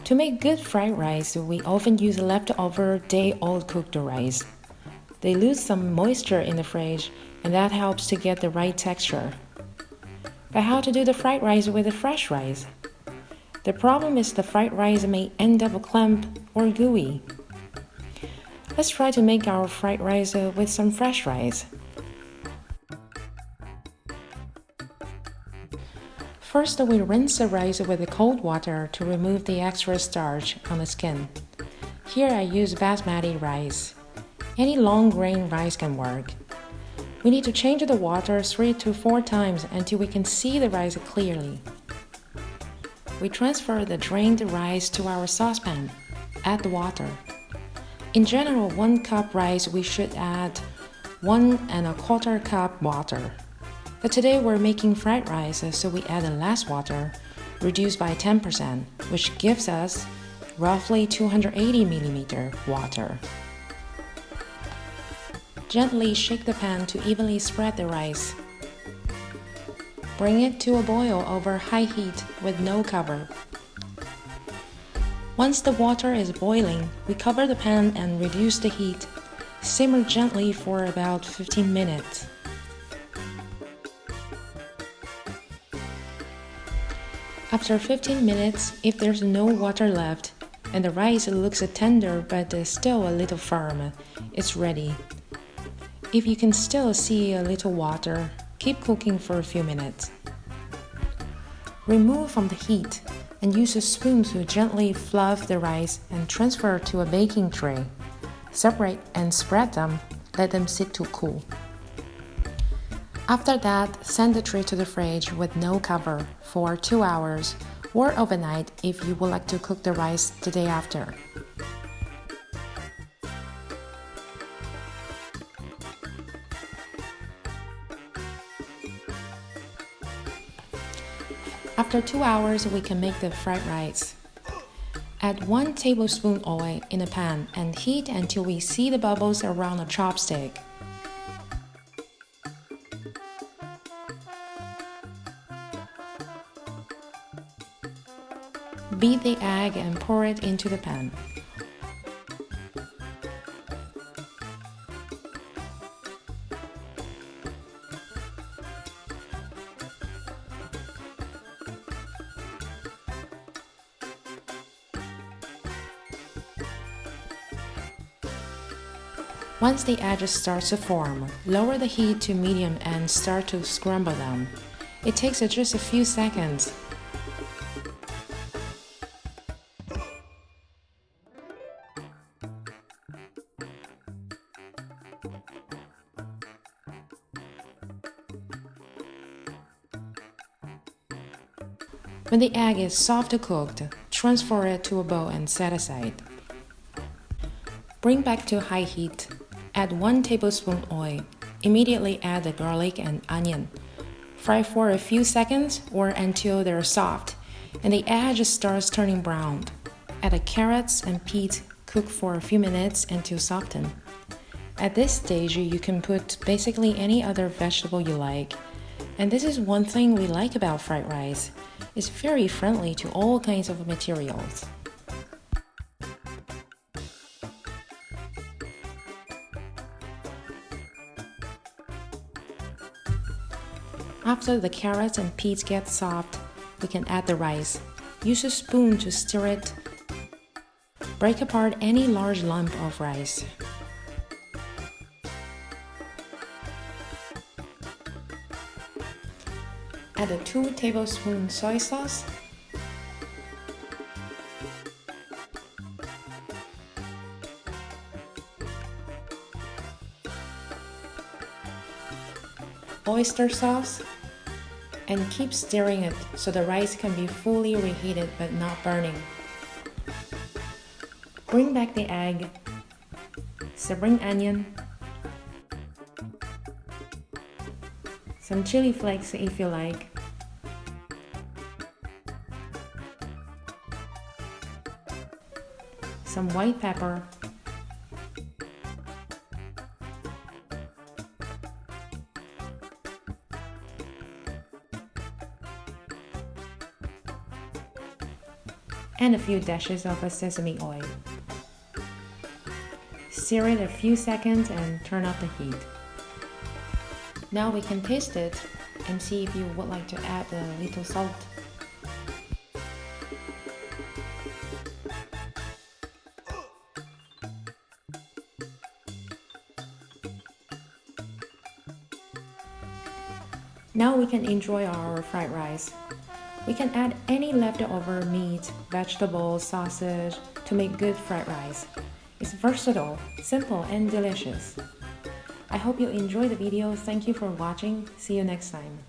To make good fried rice, we often use leftover day-old cooked rice. They lose some moisture in the fridge, and that helps to get the right texture. But how to do the fried rice with the fresh rice? The problem is the fried rice may end up clump or gooey. Let's try to make our fried rice with some fresh rice. First, we rinse the rice with cold water to remove the extra starch on the skin. Here I use basmati rice. Any long grain rice can work. We need to change the water 3 to 4 times until we can see the rice clearly. We transfer the drained rice to our saucepan. Add the water. In general, 1 cup rice we should add 1 1/4 cup water. But today we're making fried rice, so we add less water, reduced by 10%, which gives us roughly 280 milliliter water. Gently shake the pan to evenly spread the rice. Bring it to a boil over high heat with no cover. Once the water is boiling, we cover the pan and reduce the heat. Simmer gently for about 15 minutes. After 15 minutes, if there's no water left and the rice looks tender but still a little firm, it's ready. If you can still see a little water, keep cooking for a few minutes. Remove from the heat and use a spoon to gently fluff the rice and transfer to a baking tray. Separate and spread them, let them sit to cool. After that, send the tray to the fridge with no cover for 2 hours or overnight if you would like to cook the rice the day after. After 2 hours, we can make the fried rice. Add 1 tablespoon oil in a pan and heat until we see the bubbles around a chopstick. Beat the egg and pour it into the pan. Once the edges start to form, lower the heat to medium and start to scramble them. It takes just a few seconds. When the egg is soft cooked, transfer it to a bowl and set aside. Bring back to high heat. Add 1 tablespoon oil. Immediately add the garlic and onion. Fry for a few seconds or until they're soft and the edge starts turning brown. Add the carrots and peas, cook for a few minutes until softened. At this stage, you can put basically any other vegetable you like. And this is one thing we like about fried rice. It's very friendly to all kinds of materials. After the carrots and peas get soft, we can add the rice. Use a spoon to stir it. Break apart any large lump of rice. Add a 2 tablespoons soy sauce, oyster sauce, and keep stirring it so the rice can be fully reheated but not burning. Bring back the egg, spring onion, some chili flakes if you like, some white pepper, and a few dashes of sesame oil. Stir it a few seconds and turn off the heat. Now we can taste it and see if you would like to add a little salt. Now we can enjoy our fried rice. We can add any leftover meat, vegetables, sausage to make good fried rice. It's versatile, simple, and delicious. I hope you enjoyed the video. Thank you for watching. See you next time.